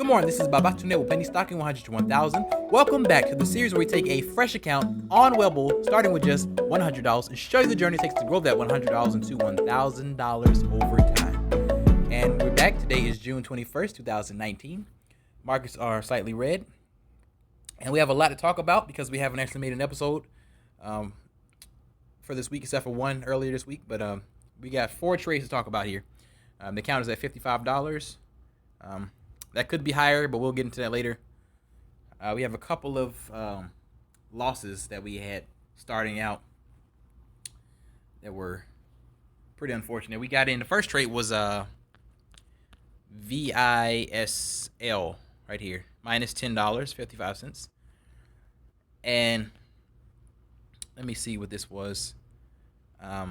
morning, this is Babatunde with Pennystocking 100 to 1000. Welcome back to the series where we take a fresh account on Webull, starting with just $100, and show you the journey it takes to grow that $100 into $1,000 over time. And we're back. Today is June 21st, 2019. Markets are slightly red. And we have a lot to talk about because we haven't actually made an episode for this week, except for one earlier this week. But we got 4 trades to talk about here. The count is at $55. That could be higher, but we'll get into that later. We have a couple of losses that we had starting out that were pretty unfortunate. We got in, the first trade was VISL right here, minus $10, 55 cents. And let me see what this was. I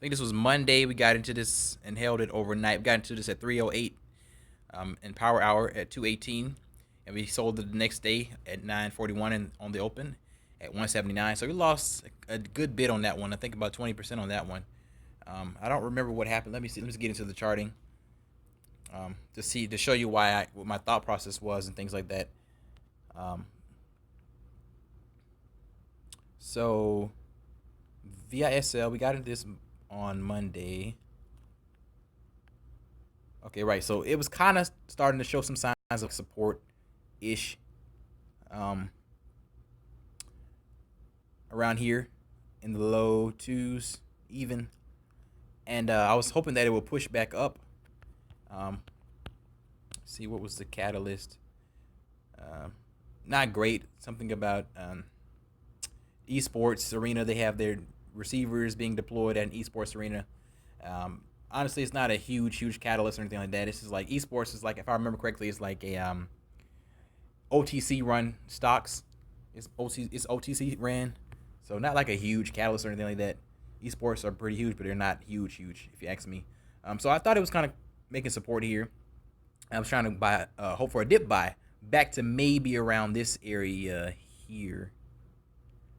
think this was Monday. We got into this and held it overnight. We got into this at 3:08 in power hour at 2:18, and we sold it the next day at 9:41 and on the open at 179. So we lost a good bit on that one. I think about 20% on that one. I don't remember what happened. Let me see. Let me just get into the charting to show you what my thought process was and things like that. So VISL, we got into this on Monday. Okay, right. So it was kind of starting to show some signs of support-ish around here in the low twos even. And I was hoping that it would push back up. See, what was the catalyst? Not great. Something about esports arena. They have their receivers being deployed at an esports arena. Honestly, it's not a huge catalyst or anything like that. This is like esports is like, if I remember correctly, it's like a OTC run stocks. It's OTC ran, so not like a huge catalyst or anything like that. Esports are pretty huge, but they're not huge if you ask me. So I thought it was kind of making support here. I was trying to buy, hope for a dip buy back to maybe around this area here,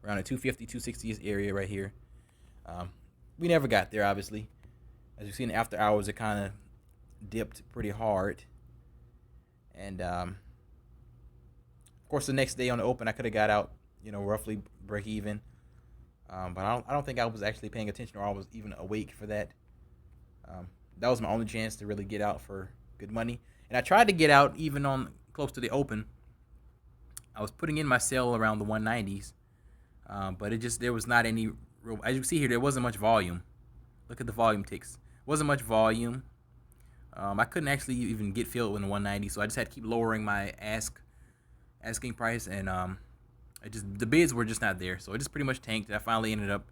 around the 250, 260 area right here. We never got there, obviously. As you see in after hours, it kind of dipped pretty hard. And, of course, the next day on the open, I could have got out, roughly break even. But I don't think I was actually paying attention or I was even awake for that. That was my only chance to really get out for good money. And I tried to get out even on close to the open. I was putting in my sell around the 190s. But there was not any real, as you can see here, there wasn't much volume. Look at the volume ticks. Wasn't much volume. I couldn't actually even get filled in the 190, so I just had to keep lowering my asking price, and the bids were just not there. So it just pretty much tanked. I finally ended up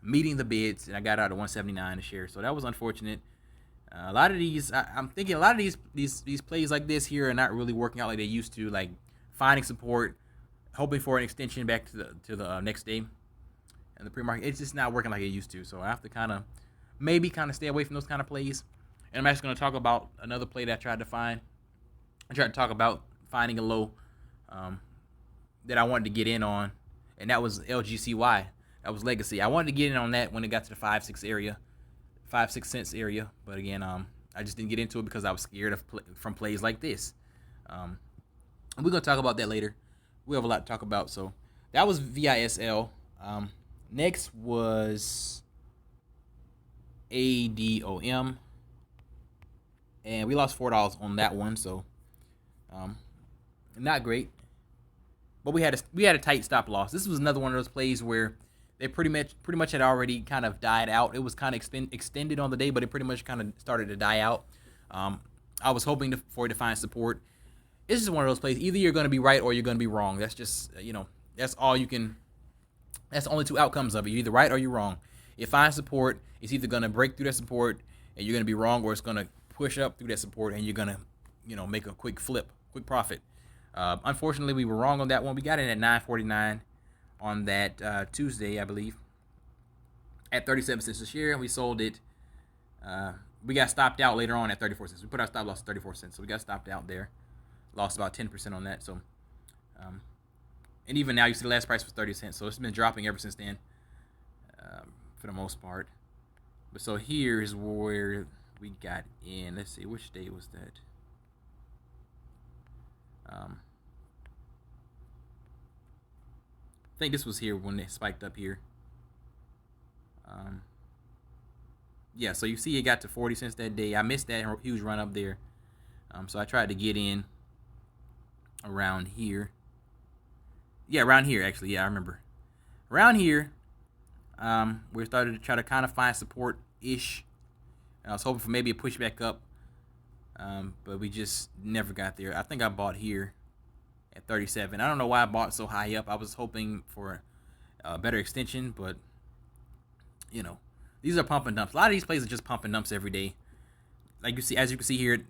meeting the bids, and I got out at 179 a share. So that was unfortunate. A lot of these, I'm thinking a lot of these plays like this here are not really working out like they used to, like finding support, hoping for an extension back to the next day. And the pre-market, it's just not working like it used to. So I have to maybe stay away from those kind of plays. And I'm actually going to talk about another play that I tried to find. I tried to talk about finding a low that I wanted to get in on, and that was LGCY. That was Legacy. I wanted to get in on that when it got to the 5-6 cents area. But again, I just didn't get into it because I was scared from plays like this. And we're going to talk about that later. We have a lot to talk about. So that was VISL. Next was ADOM, and we lost $4 on that one, so not great. But we had a tight stop loss. This was another one of those plays where they pretty much had already kind of died out. It was kind of extended on the day, but it pretty much kind of started to die out. I was hoping for it to find support. This is one of those plays. Either you're going to be right or you're going to be wrong. That's just that's all you can. That's the only two outcomes of it. You're either right or you're wrong. It finds support. It's either going to break through that support and you're going to be wrong, or it's going to push up through that support and you're going to, make a quick profit. Unfortunately, we were wrong on that one. We got in at 9.49 on that Tuesday, I believe, at 37 cents a share. We sold it. We got stopped out later on at 34 cents. We put our stop loss at 34 cents, so we got stopped out there. Lost about 10% on that. So, and even now, you see the last price was 30 cents. So it's been dropping ever since then, for the most part. But so here is where we got in. Let's see, which day was that? I think this was here when they spiked up here. Yeah, so you see it got to 40 cents that day. I missed that huge run up there. So I tried to get in around here. Yeah, around here actually. Yeah, I remember. Around here, we started to try to kind of find support-ish. And I was hoping for maybe a pushback up, but we just never got there. I think I bought here at 37. I don't know why I bought so high up. I was hoping for a better extension, but you know, these are pump and dumps. A lot of these plays are just pump and dumps every day. Like you see, as you can see here,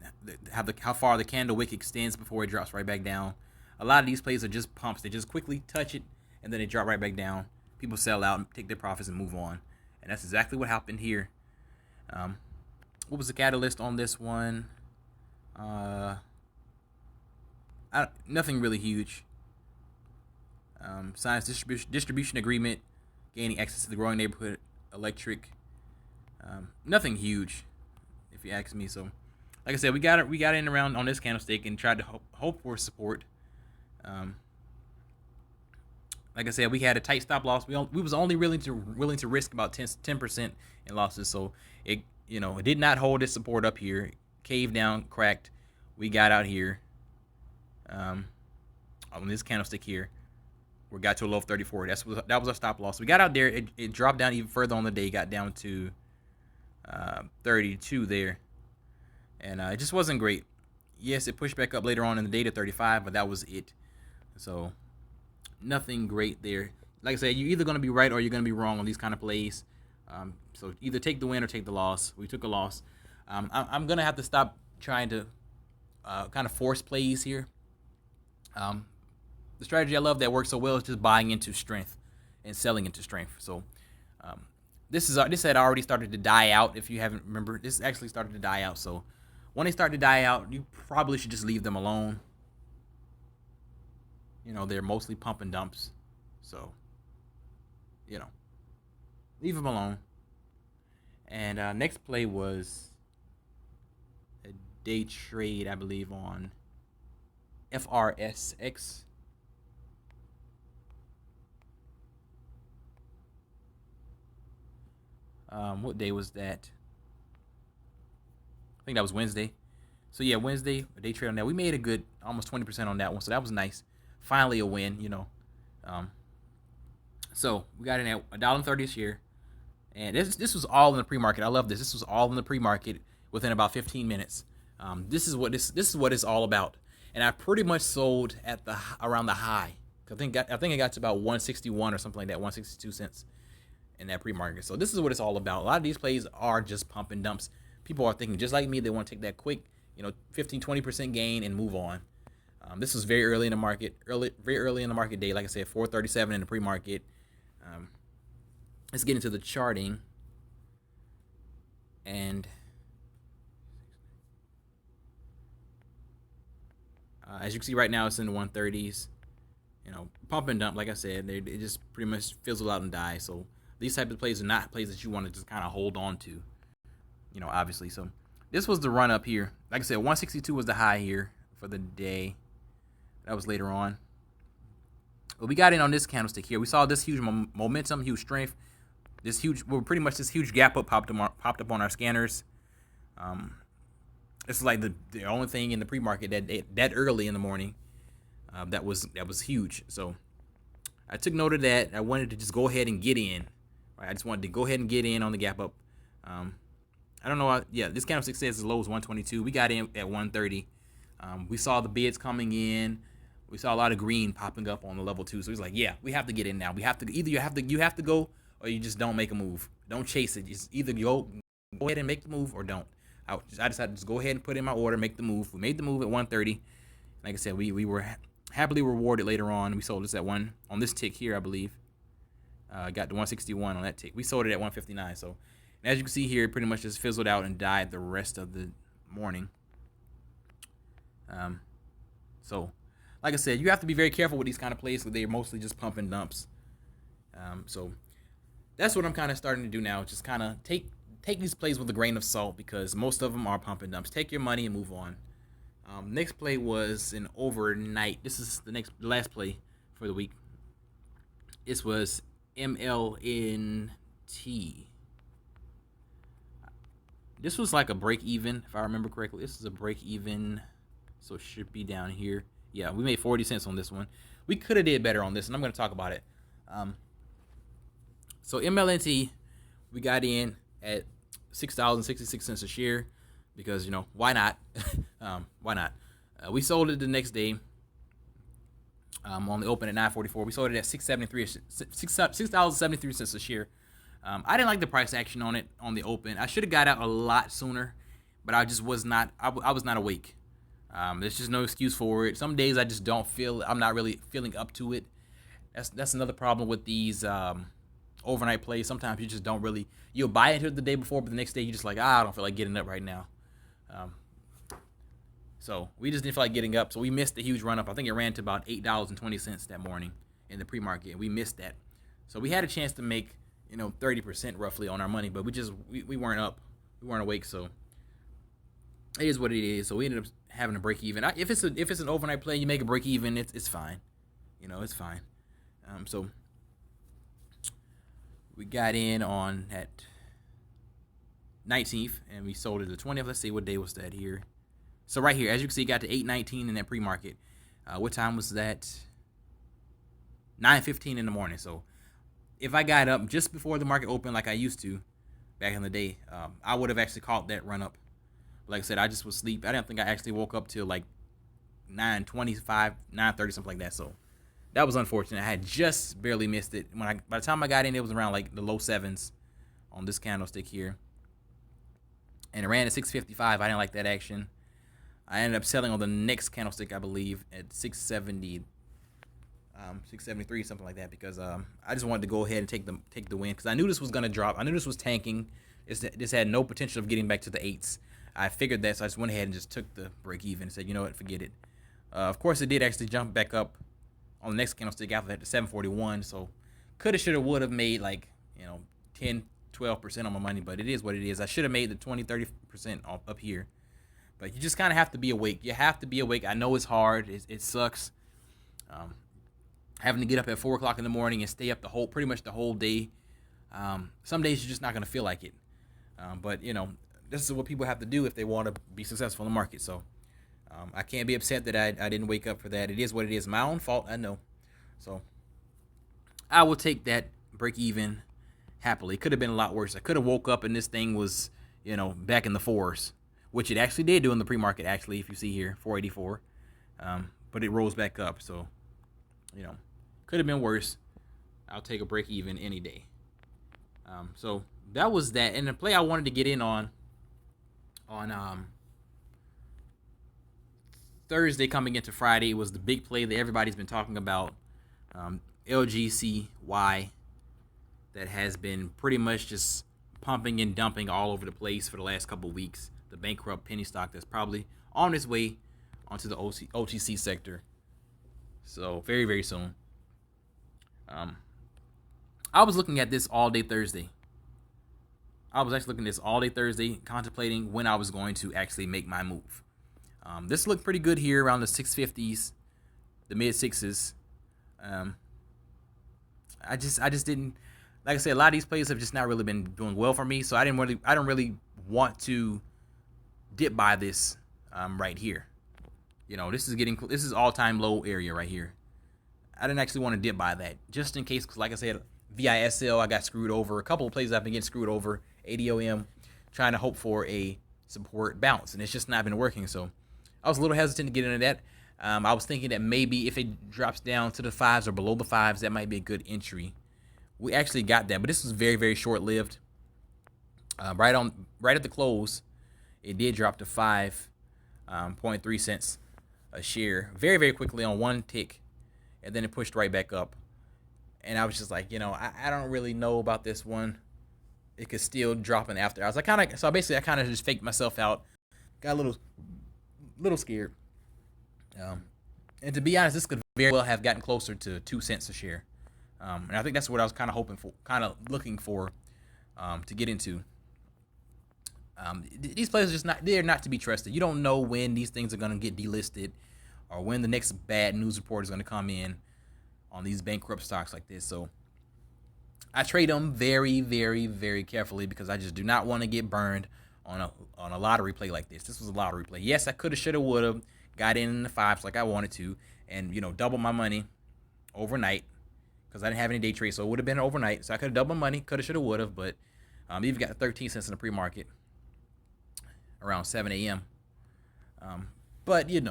how far the candle wick extends before it drops right back down. A lot of these plays are just pumps. They just quickly touch it and then they drop right back down. People sell out and take their profits and move on. And that's exactly what happened here. What was the catalyst on this one? Nothing really huge. Science distribution agreement, gaining access to the growing neighborhood electric. Nothing huge, if you ask me. So, like I said, we got in around on this candlestick and tried to hope for support. Like I said, we had a tight stop loss. We was only willing to risk about 10% in losses. So it did not hold its support up here. Caved down, cracked. We got out here on this candlestick here. We got to a low of 34. That was our stop loss. We got out there. It dropped down even further on the day. Got down to 32 there, and it just wasn't great. Yes, it pushed back up later on in the day to 35, but that was it. So nothing great there. Like I said, you're either going to be right or you're going to be wrong on these kind of plays. So either take the win or take the loss. We took a loss. I'm going to have to stop trying to kind of force plays here. The strategy I love that works so well is just buying into strength and selling into strength. So this had already started to die out. If you haven't remembered, this actually started to die out. So when they start to die out, you probably should just leave them alone. They're mostly pump and dumps. So, leave them alone. And next play was a day trade, I believe, on FRSX. What day was that? I think that was Wednesday. So yeah, Wednesday, a day trade on that. We made a good almost 20% on that one, so that was nice. Finally a win, So we got in at $1.30 a share, and this was all in the pre-market. I love this. This was all in the pre-market within about 15 minutes. This is what it's all about. And I pretty much sold at around the high. I think it got to about 161 or something like that, 162 cents in that pre-market. So this is what it's all about. A lot of these plays are just pump and dumps. People are thinking just like me. They want to take that quick, 15, 20% gain and move on. This was very early in the market, very early in the market day. Like I said, 437 in the pre-market. Let's get into the charting. And as you can see right now, it's in the 130s. Pump and dump, like I said, they just pretty much fizzle out and die. So these types of plays are not plays that you want to just kind of hold on to, obviously. So this was the run up here. Like I said, 162 was the high here for the day. That was later on. But we got in on this candlestick here. We saw this huge momentum, huge strength. This huge gap up popped up on our scanners. It's like the only thing in the pre-market that early in the morning that was huge. So I took note of that. I wanted to just go ahead and get in. Right? I just wanted to go ahead and get in on the gap up. I don't know. This candlestick says as low as 122. We got in at 130. We saw the bids coming in. We saw a lot of green popping up on the level 2. So he's like, yeah, we have to get in now. We have to either you have to go or you just don't make a move. Don't chase it. Just either go ahead and make the move or don't. I decided to just go ahead and put in my order, make the move. We made the move at 130. Like I said, we were happily rewarded later on. We sold this at on this tick here, I believe. Got to 161 on that tick. We sold it at 159. So as you can see here, it pretty much just fizzled out and died the rest of the morning. So like I said, you have to be very careful with these kind of plays because they're mostly just pump and dumps. So that's what I'm kind of starting to do now. Just kind of take these plays with a grain of salt because most of them are pump and dumps. Take your money and move on. Next play was an overnight. This is the last play for the week. This was MLNT. This was like a break even, if I remember correctly. This is a break even, so it should be down here. Yeah, we made 40 cents on this one. We could have did better on this, and I'm going to talk about it. So MLNT, we got in at $6.66 a share because, why not? Why not? We sold it the next day on the open at 9.44. We sold it at $6.73 a share. I didn't like the price action on it on the open. I should have got out a lot sooner, but I just was not. I was not awake. There's just no excuse for it. Some days I just don't feel. I'm not really feeling up to it. That's another problem with these overnight plays. Sometimes you just don't really. You'll buy into it the day before, but the next day you're just like, I don't feel like getting up right now. So we just didn't feel like getting up. So we missed the huge run up. I think it ran to about $8.20 that morning in the pre-market, and we missed that. So we had a chance to make 30% roughly on our money, but we weren't up. We weren't awake. So it is what it is. So we ended up having a break even. If it's an overnight play, you make a break even. It's fine. It's fine. So we got in on that 19th and we sold it the 20th. Let's see, what day was that here? So right here, as you can see, got to 8.19 in that pre-market. What time was that? 9:15 in the morning. So if I got up just before the market opened like I used to back in the day, I would have actually caught that run up. Like I said, I just was asleep. I didn't think I actually woke up till like 9:25, 9:30, something like that. So that was unfortunate. I had just barely missed it. By the time I got in, it was around like the low sevens on this candlestick here. And it ran at 6.55. I didn't like that action. I ended up selling on the next candlestick, I believe, at 6.70, 6.73, something like that, because I just wanted to go ahead and take the win because I knew this was going to drop. I knew this was tanking. This had no potential of getting back to the 8s. I figured that, so I just went ahead and just took the break even and said, you know what, forget it. Of course, it did actually jump back up on the next candlestick after that to 7.41, so coulda, shoulda, woulda made like 10, 12% on my money, but it is what it is. I should have made the 20, 30% up here. But you just kind of have to be awake. You have to be awake. I know it's hard. It sucks. Having to get up at 4 o'clock in the morning and stay up pretty much the whole day. Some days you're just not going to feel like it. But this is what people have to do if they want to be successful in the market. So I can't be upset that I didn't wake up for that. It is what it is. My own fault, I know. So I will take that break even happily. It could have been a lot worse. I could have woke up and this thing was, back in the 4s. Which it actually did do in the pre-market, actually, if you see here, 484. But it rose back up, so, could have been worse. I'll take a break even any day. So that was that. And the play I wanted to get in on Thursday coming into Friday was the big play that everybody's been talking about, LGCY, that has been pretty much just pumping and dumping all over the place for the last couple of weeks. The bankrupt penny stock that's probably on its way onto the OTC sector. So very, very soon. I was looking at this all day Thursday. I was actually looking at this all day Thursday, contemplating when I was going to actually make my move. This looked pretty good here around the 650s, the mid 6s. I just didn't, like I said, a lot of these plays have just not really been doing well for me. So I don't really want to dip by this right here. This is all-time low area right here. I didn't actually want to dip by that just in case, because like I said, VISL, I got screwed over. A couple of plays I've been getting screwed over. ADOM, trying to hope for a support bounce, and it's just not been working. So I was a little hesitant to get into that. I was thinking that maybe if it drops down to the 5s or below the 5s, that might be a good entry. We actually got that, but this was very, very short-lived. Right at the close, it did drop to 5.3 cents a share very, very quickly on one tick, and then it pushed right back up. And I was just like, I don't really know about this one. It could still drop in after. I kind of just faked myself out, got a little scared. And to be honest, this could very well have gotten closer to 2 cents a share. And I think that's what I was kind of hoping for, kind of looking for to get into. These players are just they're not to be trusted. You don't know when these things are going to get delisted or when the next bad news report is going to come in on these bankrupt stocks like this. So I trade them very, very, very carefully because I just do not want to get burned on a lottery play like this. This was a lottery play. Yes, I could have, should have, would have got in the fives like I wanted to, and double my money overnight because I didn't have any day trade, so it would have been overnight. So I could have doubled my money, could have, should have, would have, but even got 13 cents in the pre-market around 7 a.m. But you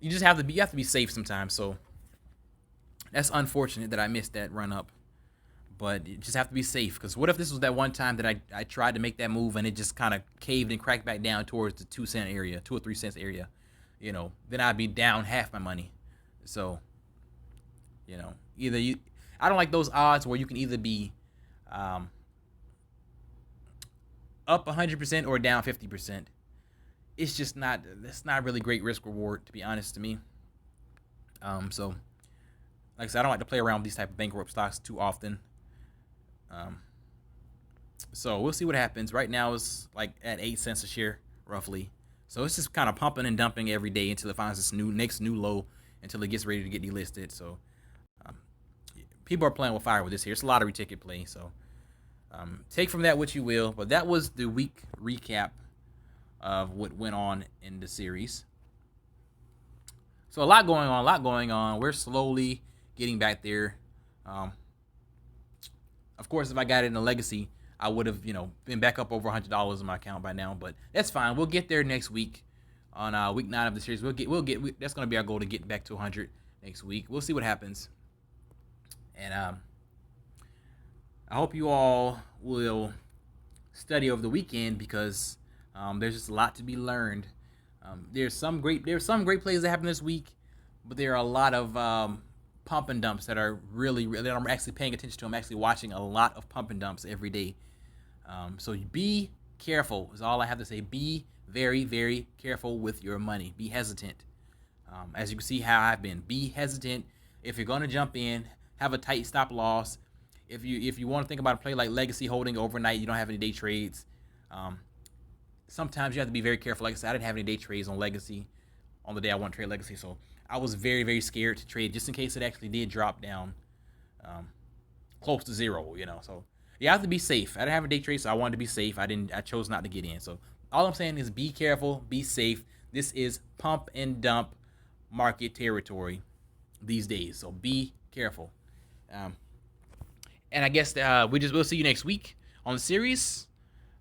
just have to be safe sometimes. So that's unfortunate that I missed that run up. But you just have to be safe, because what if this was that one time that I tried to make that move and it just kind of caved and cracked back down towards the 2 cent area, 2 or 3 cents area, then I'd be down half my money. So, I don't like those odds where you can either be up 100% or down 50%. It's just that's not really great risk reward, to be honest to me. So, like I said, I don't like to play around with these type of bankrupt stocks too often. So we'll see what happens. Right now it's like at 8 cents a share, roughly. So it's just kind of pumping and dumping every day until it finds this next new low, until it gets ready to get delisted. So people are playing with fire with this here. It's a lottery ticket play. So take from that what you will. But that was the week recap of what went on in the series. So a lot going on. We're slowly getting back there. Of course, if I got it in a legacy, I would have, been back up over $100 in my account by now. But that's fine. We'll get there next week on week 9 of the series. That's going to be our goal, to get back to 100 next week. We'll see what happens. And I hope you all will study over the weekend, because there's just a lot to be learned. There's some great plays that happen this week, but there are a lot of pump and dumps that are really, that I'm actually paying attention to. I'm actually watching a lot of pump and dumps every day. So be careful is all I have to say. Be very, very careful with your money. Be hesitant. As you can see how I've been. Be hesitant. If you're going to jump in, have a tight stop loss. If you want to think about a play like Legacy holding overnight, you don't have any day trades. Sometimes you have to be very careful. Like I said, I didn't have any day trades on Legacy on the day I want to trade Legacy. So I was very, very scared to trade, just in case it actually did drop down close to zero, So you have to be safe. I didn't have a day trade, so I wanted to be safe. I chose not to get in. So all I'm saying is be careful, be safe. This is pump and dump market territory these days. So be careful. And I guess we'll see you next week on the series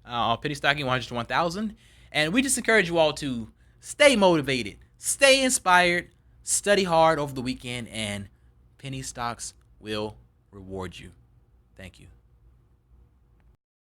on Pennystocking 100 to 1,000. And we just encourage you all to stay motivated, stay inspired, study hard over the weekend, and penny stocks will reward you. Thank you.